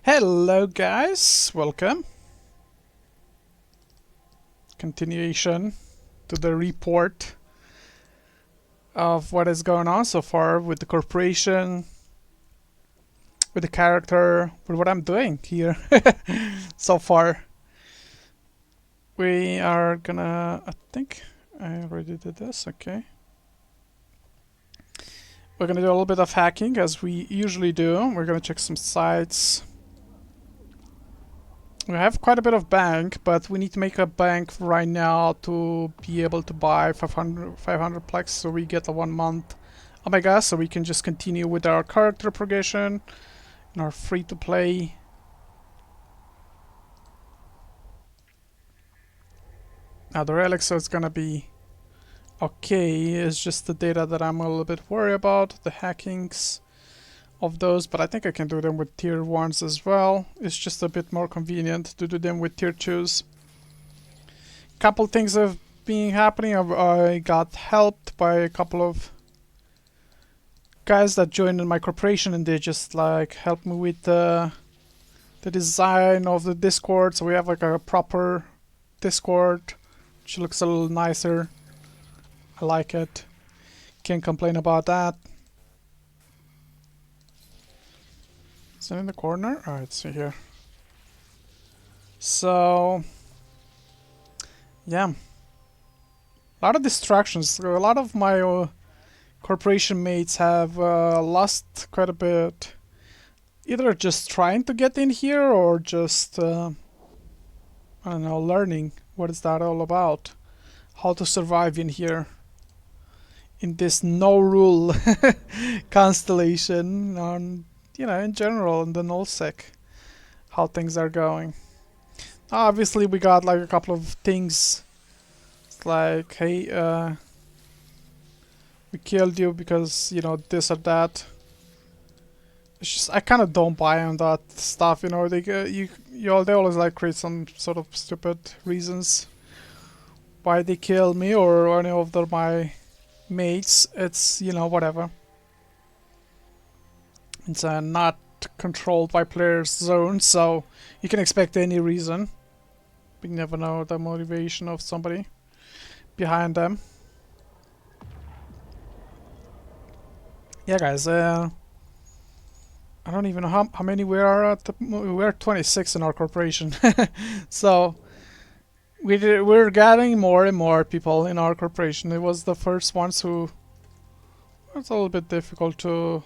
Hello guys, welcome. Continuation to the report of what is going on so far with the corporation, with the character, with what I'm doing here so far. We are gonna, I think I already did this, okay. We're gonna do a little bit of hacking as we usually do. We're gonna check some sites. We have quite a bit of bank, but we need to make a bank right now to be able to buy 500 PLEX, so we get a 1 month Omega, so we can just continue with our character progression and our free-to-play. Now the Relic, so it's gonna be okay. It's just the data that I'm a little bit worried about, the hackings of those, but I think I can do them with tier 1s as well. It's just a bit more convenient to do them with tier 2s. Couple things have been happening. I got helped by a couple of guys that joined in my corporation, and they just like helped me with the design of the Discord, so we have like a proper Discord which looks a little nicer. I like it, can't complain about that. Is it in the corner? Alright, let's see here. So yeah, a lot of distractions. A lot of my corporation mates have lost quite a bit, either just trying to get in here or just I don't know, learning what is that all about, how to survive in here in this no rule constellation, on in general in the Nullsec, how things are going. Obviously we got like a couple of things. It's like, hey, we killed you because this or that. It's just I kind of don't buy on that stuff. They always like create some sort of stupid reasons why they kill me or any of my mates. It's whatever. It's not controlled by players' zone, so you can expect any reason. We never know the motivation of somebody behind them. Yeah, guys. I don't even know how many we are at. We're 26 in our corporation, so we're gathering more and more people in our corporation. It was the first ones who was a little bit difficult to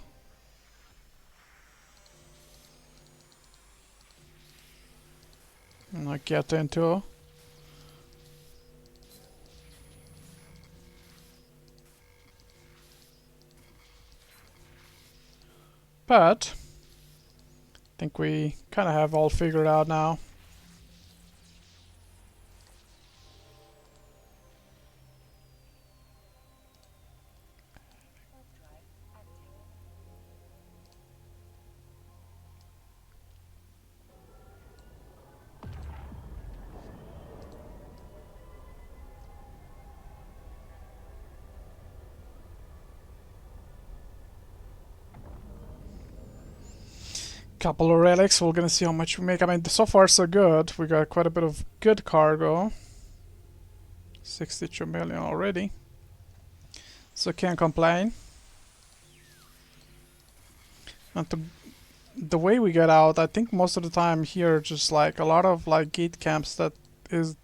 get into. But I think we kind of have all figured out now. Couple of relics. We're gonna see how much we make. I mean, so far so good. We got quite a bit of good cargo. 62 million already. So can't complain. And the way we get out, I think most of the time here, just like a lot of like gate camps that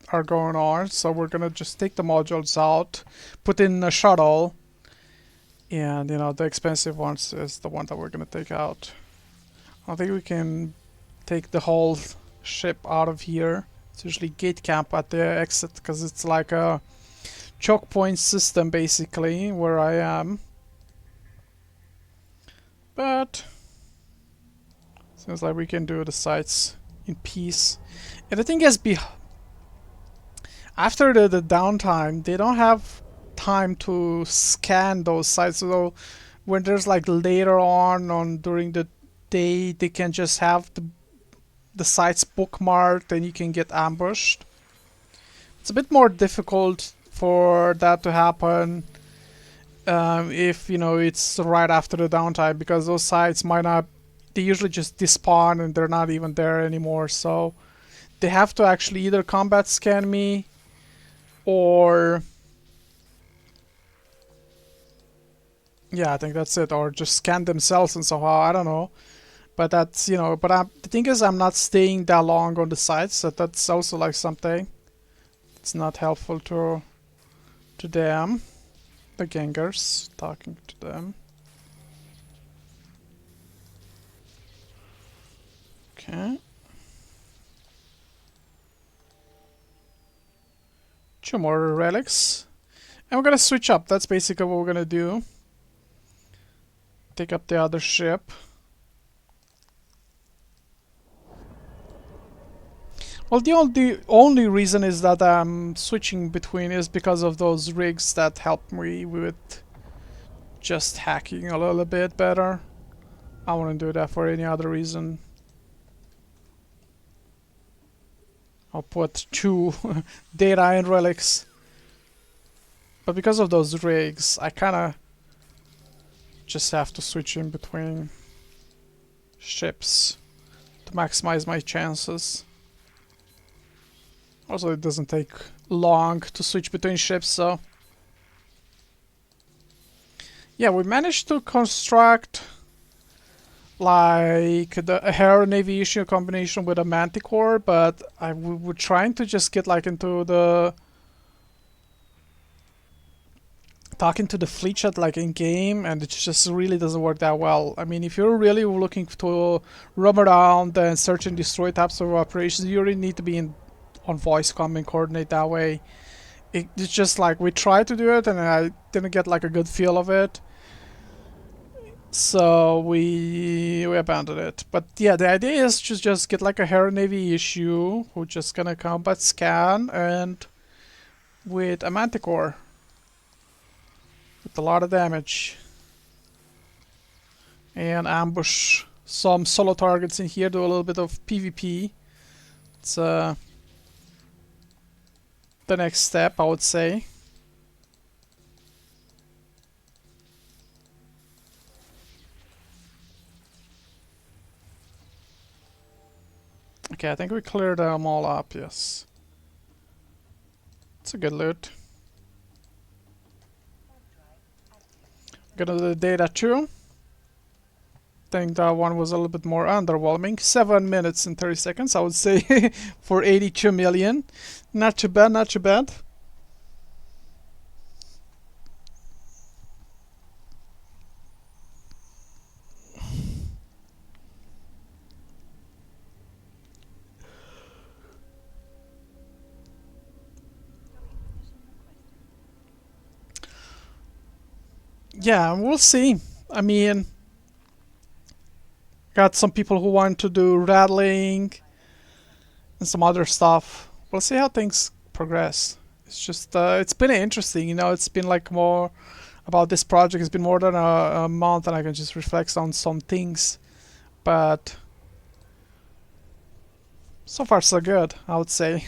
are going on. So we're gonna just take the modules out, put in a shuttle, and the expensive ones is the one that we're gonna take out. I think we can take the whole ship out of here. It's usually gate camp at the exit because it's like a choke point system basically where I am. But seems like we can do the sites in peace. And the thing is, after the downtime, they don't have time to scan those sites. So when there's like later on during the day, they can just have the sites bookmarked and you can get ambushed. It's a bit more difficult for that to happen if it's right after the downtime, because those sites might not they usually just despawn and they're not even there anymore. So they have to actually either combat scan me or yeah, I think that's it, or just scan themselves and somehow I don't know. But that's, you know, but the thing is I'm not staying that long on the sites, so that's also like something. It's not helpful to them, the gangers, talking to them. Okay. Two more relics. And we're gonna switch up. That's basically what we're gonna do. Take up the other ship. Well, the only reason is that I'm switching between is because of those rigs that help me with just hacking a little bit better. I wouldn't do that for any other reason. I'll put 2 data and relics. But because of those rigs, I kinda just have to switch in between ships to maximize my chances. Also, it doesn't take long to switch between ships, so... Yeah, we managed to construct like a Heron Aviation combination with a Manticore, but we were trying to just get like into the... talking to the fleet chat like in game, and it just really doesn't work that well. I mean, if you're really looking to roam around and search and destroy types of operations, you really need to be on voice comm and coordinate that way. It's just like we tried to do it and I didn't get like a good feel of it, so we abandoned it. But yeah, the idea is to just get like a Heron Navy issue who's just gonna combat scan and with a Manticore with a lot of damage and ambush some solo targets in here, do a little bit of PvP. It's the next step, I would say. Okay, I think we cleared them all up, yes. It's a good loot. Gonna do the data too. Think that one was a little bit more underwhelming. 7 minutes and 30 seconds, I would say, for 82 million. Not too bad, not too bad. Yeah, we'll see. I mean, got some people who want to do rattling and some other stuff. We'll see how things progress. It's just, it's been interesting, you know, it's been like more about this project. It's been more than a month and I can just reflect on some things. But so far so good, I would say.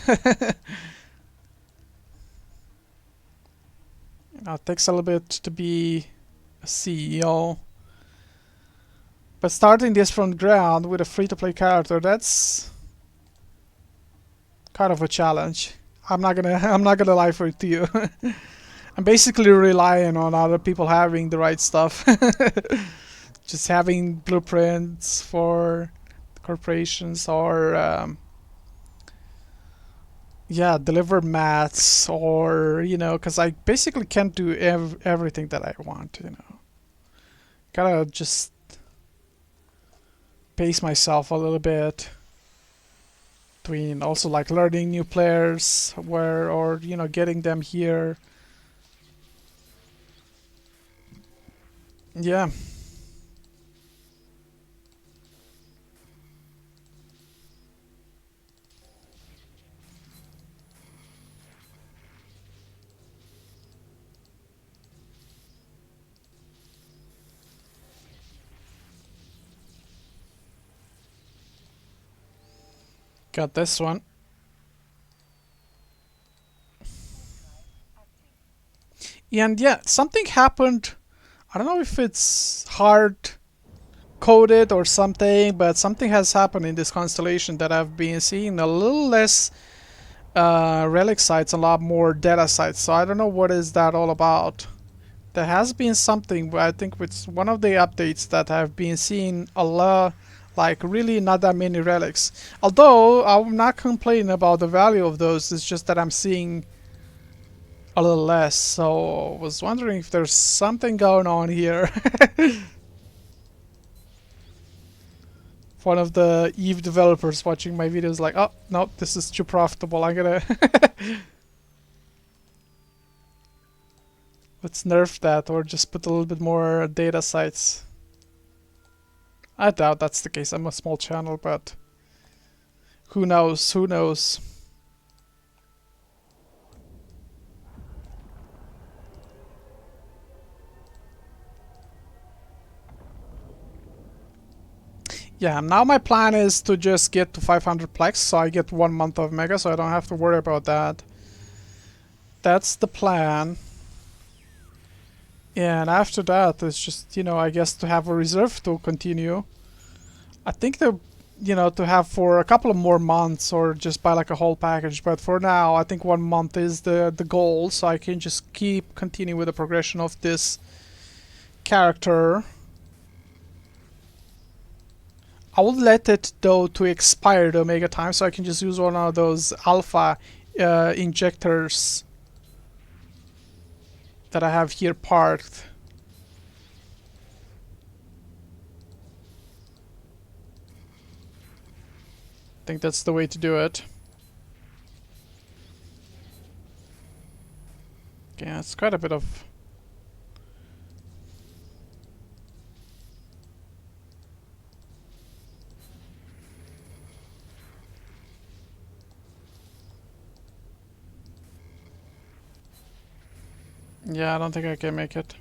It takes a little bit to be a CEO. But starting this from ground with a free-to-play character, that's kind of a challenge. I'm not gonna lie for it to you. I'm basically relying on other people having the right stuff. Just having blueprints for corporations or yeah, deliver mats or, you know, because I basically can't do everything that I want, you know. Gotta just pace myself a little bit between also like learning new players where, or, you know, getting them here. Yeah. Got this one. And yeah, something happened. I don't know if it's hard coded or something, but something has happened in this constellation that I've been seeing a little less relic sites, a lot more data sites. So I don't know what is that all about. There has been something, but I think with one of the updates that I've been seeing a lot, like really not that many relics. Although I'm not complaining about the value of those, it's just that I'm seeing a little less. So I was wondering if there's something going on here. One of the Eve developers watching my videos like, oh, no, this is too profitable. I'm gonna... Let's nerf that or just put a little bit more data sites. I doubt that's the case. I'm a small channel, but who knows? Who knows? Yeah, now my plan is to just get to 500 PLEX, so I get 1 month of Mega, so I don't have to worry about that. That's the plan. And after that, it's just, you know, I guess to have a reserve to continue. I think the, you know, to have for a couple of more months or just buy like a whole package. But for now, I think 1 month is the goal, so I can just keep continuing with the progression of this character. I will let it though to expire the Omega time, so I can just use one of those alpha injectors that I have here parked. I think that's the way to do it. Yeah, it's quite a bit of... Yeah, I don't think I can make it.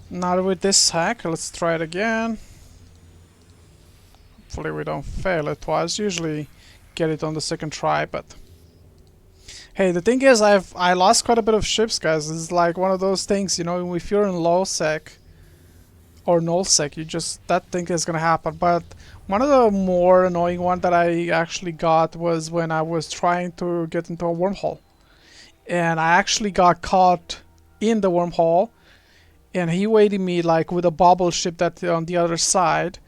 Not with this hack. Let's try it again. Hopefully we don't fail it twice. Usually get it on the second try, but... Hey, the thing is, I lost quite a bit of ships, guys. It's like one of those things, you know, if you're in low sec or nullsec, you just... that thing is gonna happen. But one of the more annoying one that I actually got was when I was trying to get into a wormhole. And I actually got caught in the wormhole. And he waited me like with a bubble ship that on the other side.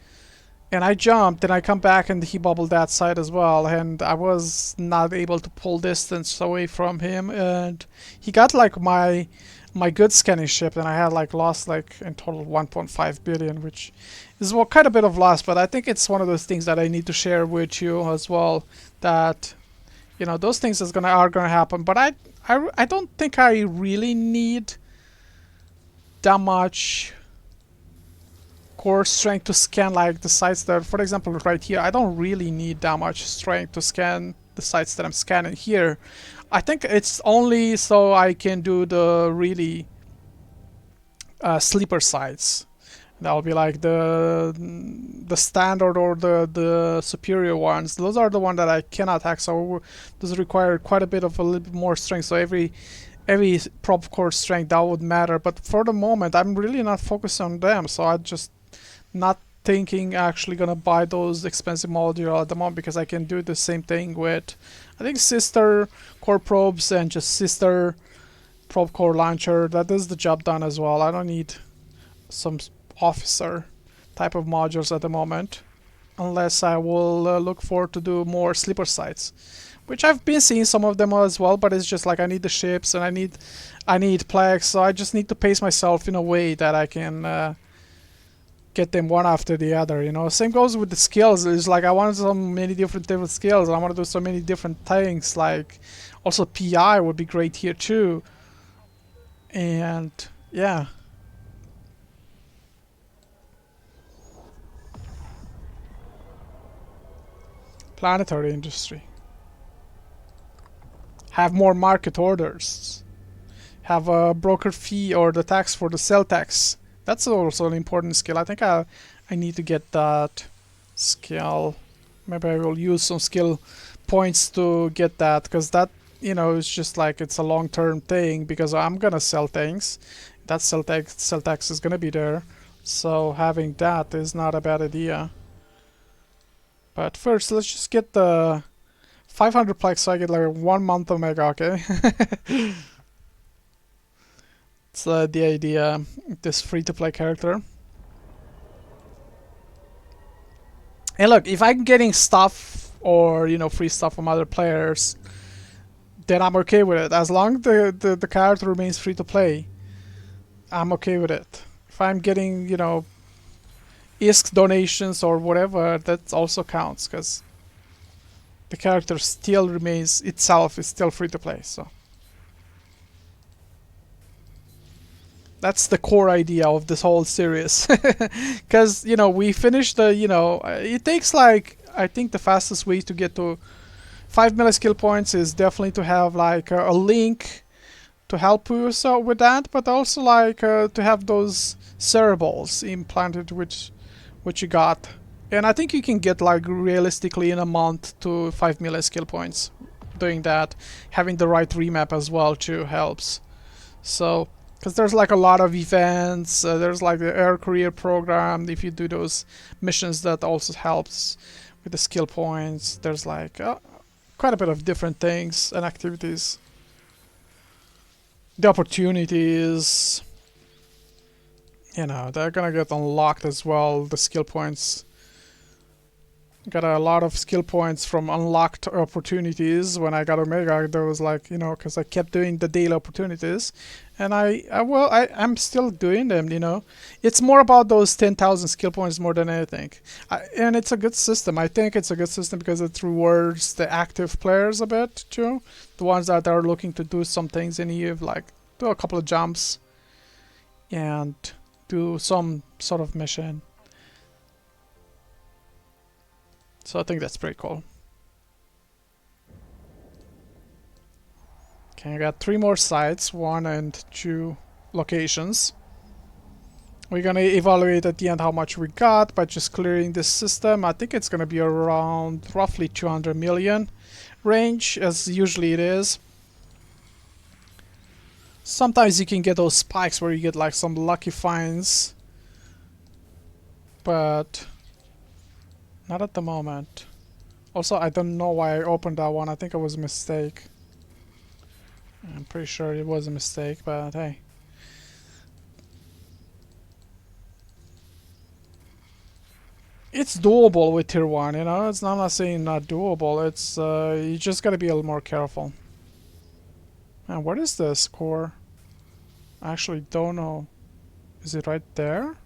And I jumped and I come back and he bubbled that side as well. And I was not able to pull distance away from him. And he got like my good scanning ship, and I had like lost like in total 1.5 billion, which is well, quite a bit of loss. But I think it's one of those things that I need to share with you as well. That, you know, those things are gonna happen. But I don't think I really need that much core strength to scan like the sites that, for example, right here, I don't really need that much strength to scan the sites that I'm scanning here. I think it's only so I can do the really sleeper sites. That'll be like the standard or the superior ones. Those are the ones that I cannot hack, so those require quite a bit of a little bit more strength. So every prop core strength that would matter. But for the moment, I'm really not focused on them, so I just not thinking actually gonna buy those expensive modules at the moment, because I can do the same thing with, I think, sister core probes and just sister probe core launcher. That does the job done as well. I don't need some officer type of modules at the moment, unless I will look forward to do more sleeper sites, which I've been seeing some of them as well. But it's just like I need the ships and I need PLEX, so I just need to pace myself in a way that I can get them one after the other, you know. Same goes with the skills. It's like I want so many different skills. I want to do so many different things. Like also PI would be great here too. And yeah. Planetary industry. Have more market orders. Have a broker fee or the tax for the sell tax. That's also an important skill. I think I need to get that skill. Maybe I will use some skill points to get that, because that you know, it's just like it's a long-term thing because I'm gonna sell things. That sell tax is gonna be there, so having that is not a bad idea. But first, let's just get the 500 plex so I get like 1 month Omega, okay? It's the idea, this free-to-play character. And look, if I'm getting stuff or, you know, free stuff from other players, then I'm okay with it. As long as the character remains free-to-play, I'm okay with it. If I'm getting, you know, ISK donations or whatever, that also counts, because the character still remains itself, is still free-to-play, so. That's the core idea of this whole series. Because, you know, we finished the, you know, it takes like, I think the fastest way to get to 5 milli skill points is definitely to have like a link to help you so with that, but also like to have those cerebrals implanted which you got. And I think you can get like realistically in a month to 5 milli skill points doing that. Having the right remap as well too helps. So, because there's like a lot of events, there's like the air career program, if you do those missions that also helps with the skill points. There's like quite a bit of different things and activities. The opportunities, you know, they're gonna get unlocked as well, the skill points. Got a lot of skill points from unlocked opportunities when I got Omega. There was like, you know, because I kept doing the daily opportunities, and I'm still doing them, you know. It's more about those 10,000 skill points more than anything. And it's a good system. I think it's a good system because it rewards the active players a bit too. The ones that are looking to do some things in Eve, like do a couple of jumps and do some sort of mission. So I think that's pretty cool. Okay, I got 3 more sites, 1 and 2 locations. We're gonna evaluate at the end how much we got by just clearing this system. I think it's gonna be around roughly 200 million range, as usually it is. Sometimes you can get those spikes where you get like some lucky finds, but not at the moment. Also, I don't know why I opened that one. I think it was a mistake. I'm pretty sure it was a mistake, but hey. It's doable with tier 1, you know? It's not saying not doable. It's, you just gotta be a little more careful. And what is the score? I actually don't know. Is it right there?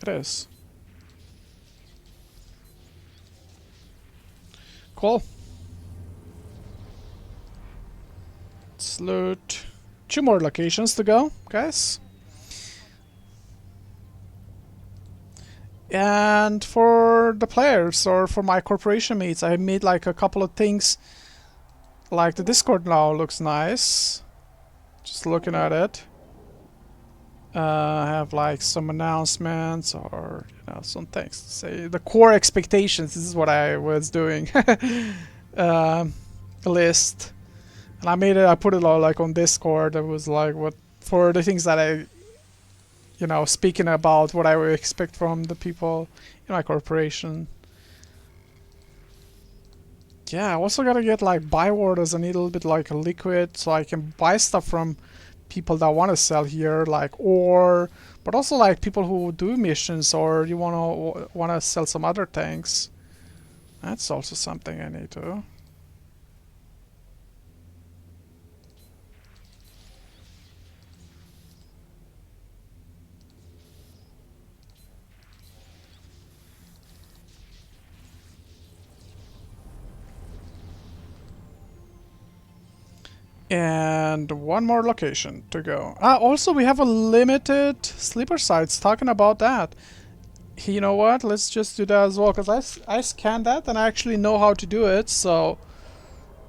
It is. Cool. Let's loot 2 more locations to go, guys. And for the players or for my corporation mates, I made like a couple of things. Like the Discord now looks nice. Just looking at it. I have like some announcements or, you know, some things to say. The core expectations, this is what I was doing. A list. And I made it, I put it all like on Discord. It was like what, for the things that I, you know, speaking about what I would expect from the people in my corporation. Yeah, I also gotta get like buy orders. I need a little bit like a liquid so I can buy stuff from people that want to sell here, like ore, but also like people who do missions or you want to sell some other things. That's also something I need to. And 1 more location to go. Also we have a limited sleeper sites, talking about that. You know what, let's just do that as well, because I scanned that and I actually know how to do it, so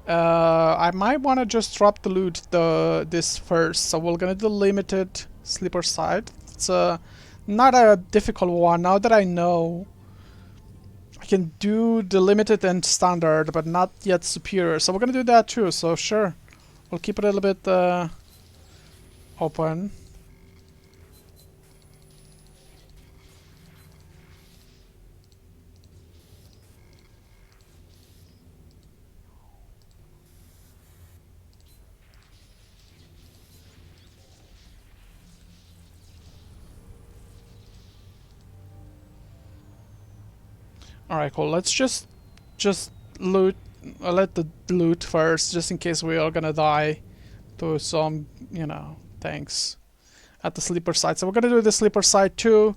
I might want to just drop the loot this first. So we're gonna do limited sleeper site. It's not a difficult one now that I know. can do the limited and standard, but not yet superior. So we're gonna do that too. So sure, we'll keep it a little bit open. All right, cool. Let's just loot. Let the loot first, just in case we are gonna die to some, you know, things at the sleeper site. So we're gonna do the sleeper site too.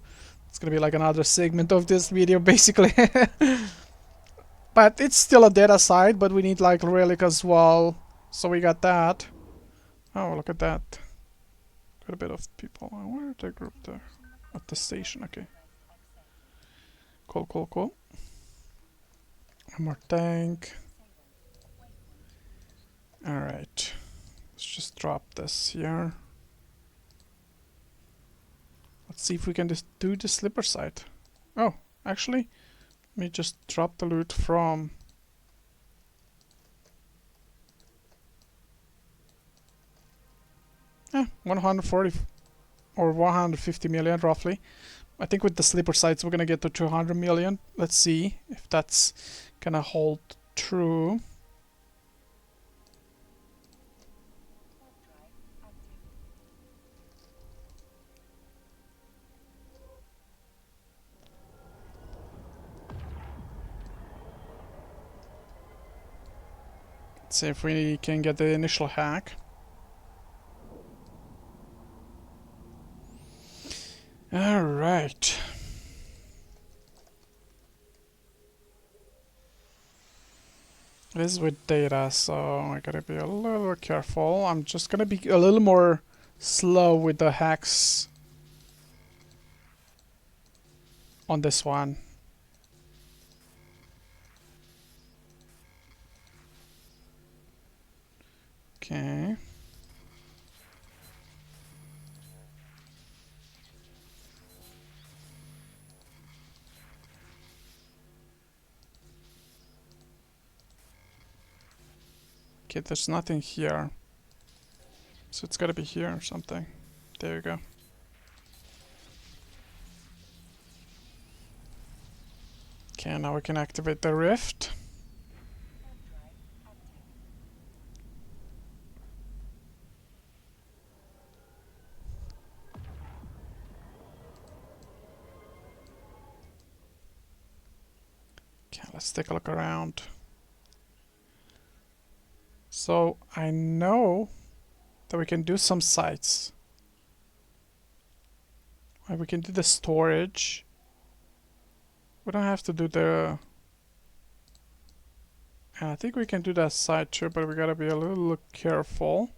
It's gonna be like another segment of this video, basically. But it's still a data site, but we need like Relic as well. So we got that. Oh, look at that. Quite a bit of people. Where are they grouped there? At the station, okay. Cool, cool, cool. One more tank. Alright. Let's just drop this here. Let's see if we can just do the slipper site. Oh, actually, let me just drop the loot from... Eh, 140 or 150 million roughly. I think with the sleeper sites we're gonna get to 200 million. Let's see if that's gonna hold true. Let's see if we can get the initial hack. Alright. This is with data, so I gotta be a little careful. I'm just gonna be a little more slow with the hacks on this one. Okay. Okay, there's nothing here. So it's gotta be here or something. There you go. Okay, now we can activate the rift. Okay, let's take a look around. So I know that we can do some sites. We can do the storage. We don't have to do the... And I think we can do that site too, but we gotta be a little careful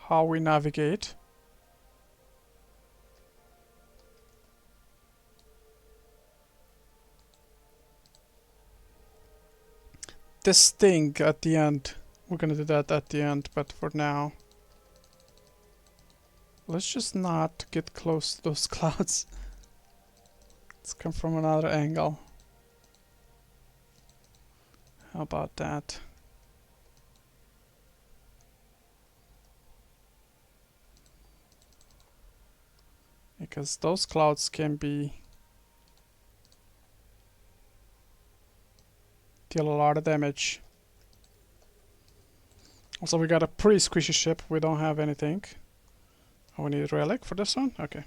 how we navigate. This thing at the end. We're gonna do that at the end, but for now, let's just not get close to those clouds. Let's come from another angle. How about that? Because those clouds can deal a lot of damage. Also, we got a pretty squishy ship. We don't have anything. Oh, we need Relic for this one? Okay.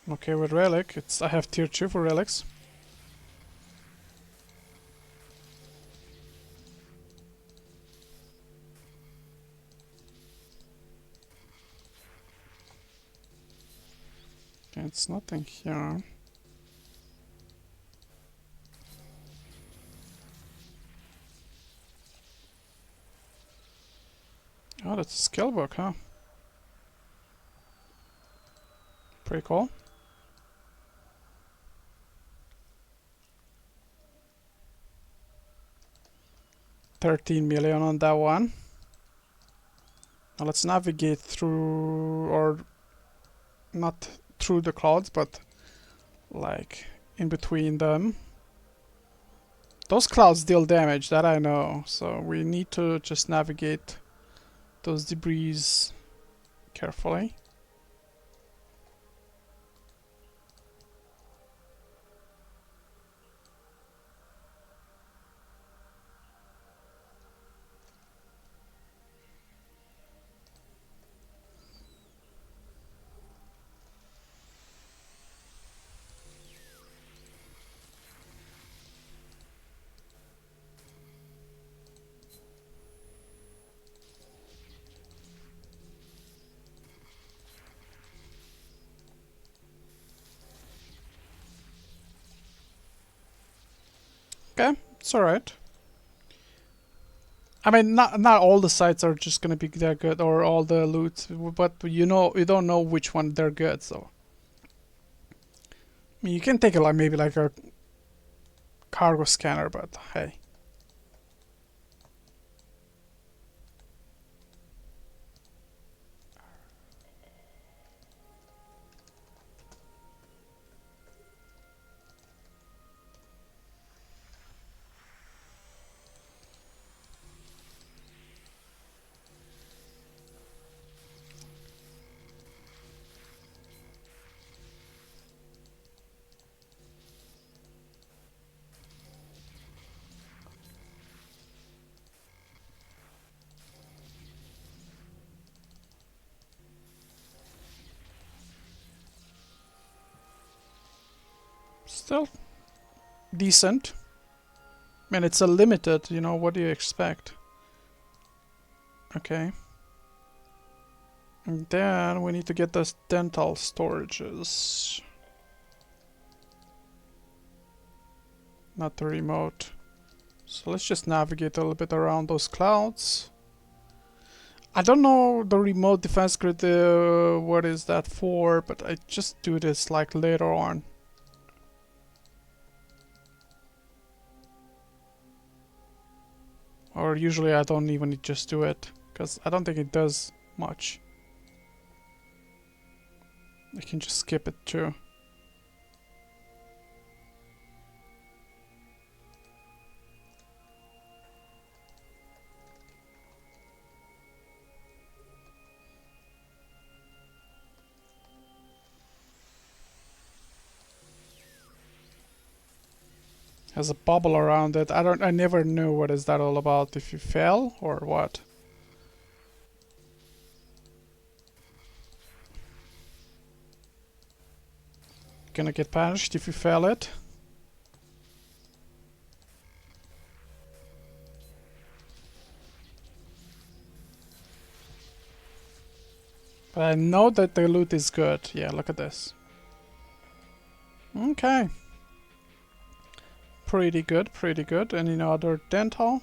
Okay with Relic. I have tier 2 for Relics. Okay, it's nothing here. Oh, that's a skill book, huh? Pretty cool. $13 million on that one. Now let's navigate through, or not through the clouds, but like in between them. Those clouds deal damage, that I know. So we need to just navigate those debris carefully. Okay, it's alright. I mean, not all the sites are just gonna be that good, or all the loot, but you don't know which one they're good. So I mean, you can take it like maybe like a cargo scanner, but hey. Still decent. I mean, it's a limited, you know, what do you expect? Okay. And then we need to get those dental storages. Not the remote. So let's just navigate a little bit around those clouds. I don't know the remote defense grid, what is that for, but I just do this like later on. Or usually I don't even just do it, because I don't think it does much. I can just skip it too. Has a bubble around it. I never knew what is that all about, if you fail or what. Gonna get punished if you fail it. But I know that the loot is good. Yeah, look at this. Okay. Pretty good, pretty good. Any other dental?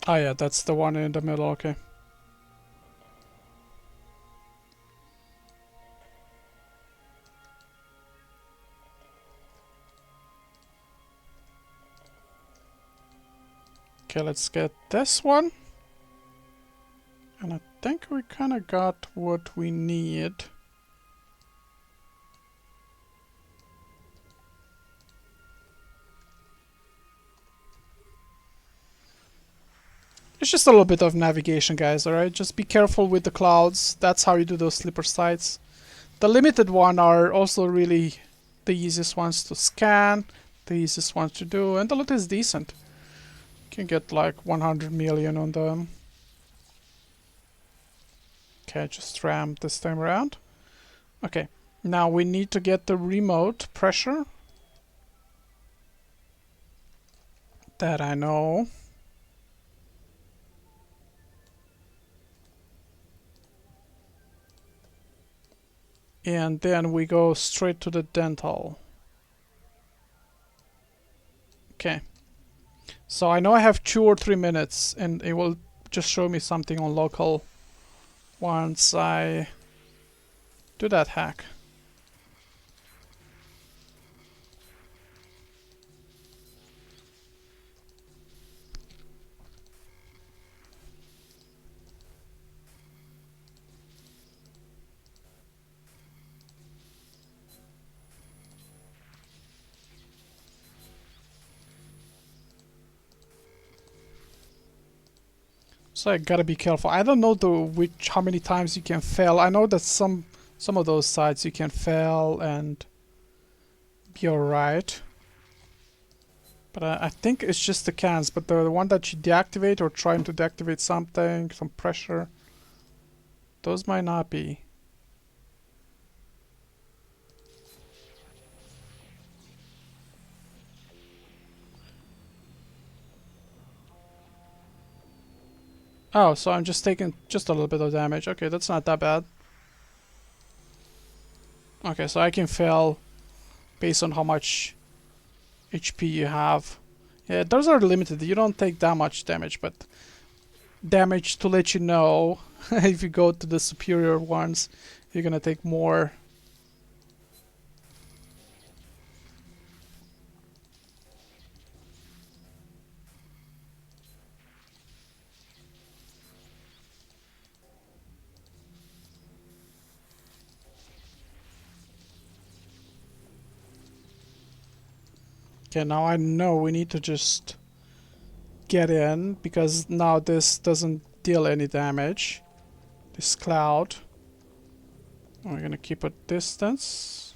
Oh yeah, that's the one in the middle, okay. Okay, let's get this one. And I think we kind of got what we need. It's just a little bit of navigation, guys, alright? Just be careful with the clouds. That's how you do those slipper sites. The limited one are also really the easiest ones to scan, the easiest ones to do, and the loot is decent. You can get like 100 million on them. Okay, just ram this time around. Okay, now we need to get the remote pressure. That I know. And then we go straight to the dental. Okay. So I know I have 2 or 3 minutes, and it will just show me something on local once I do that hack. So I gotta be careful. I don't know how many times you can fail. I know that some of those sites you can fail and be alright. But I think it's just the cans. But the one that you deactivate or trying to deactivate something, some pressure, those might not be. Oh, so I'm just taking just a little bit of damage. Okay, that's not that bad. Okay, so I can fail based on how much HP you have. Yeah, those are limited. You don't take that much damage, but damage to let you know if you go to the superior ones, you're gonna take more. Okay, now I know we need to just get in because now this doesn't deal any damage. This cloud. We're gonna keep a distance.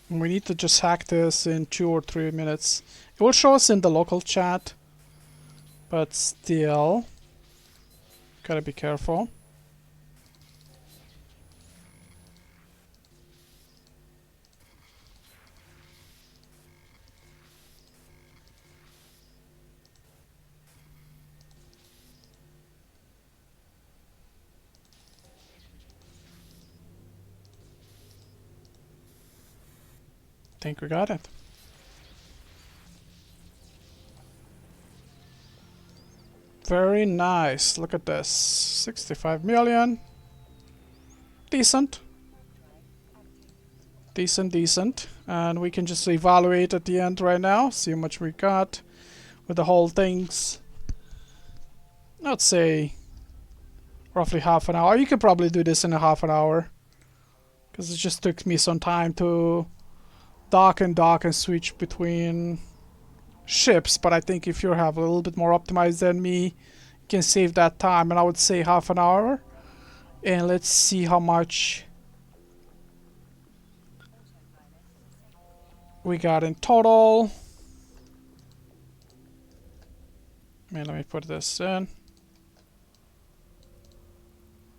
And we need to just hack this in 2 or 3 minutes. It will show us in the local chat, but still, gotta be careful. Think we got it. Very nice. Look at this. 65 million. Decent. Decent. And we can just evaluate at the end right now. See how much we got with the whole things. Let's say roughly half an hour. You could probably do this in a half an hour. Because it just took me some time to dock and switch between ships, but I think if you have a little bit more optimized than me, you can save that time, and I would say half an hour. And let's see how much we got in total. Let me put this in.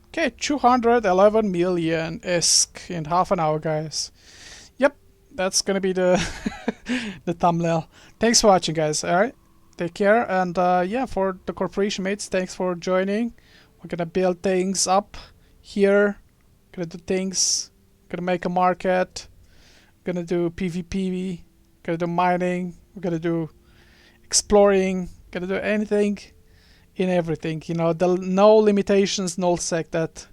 Okay, 211 million ISK in half an hour, guys. Yep, that's gonna be the the thumbnail. Thanks for watching, guys. Alright, take care, and yeah, for the corporation mates, thanks for joining. We're gonna build things up here, gonna do things, gonna make a market, gonna do PvP, gonna do mining, we're gonna do exploring, gonna do anything in everything, you know, the no limitations nullsec that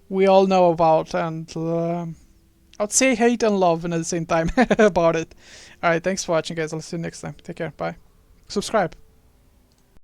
we all know about, and I'd say hate and love at the same time about it. Alright, thanks for watching, guys. I'll see you next time. Take care. Bye. Subscribe.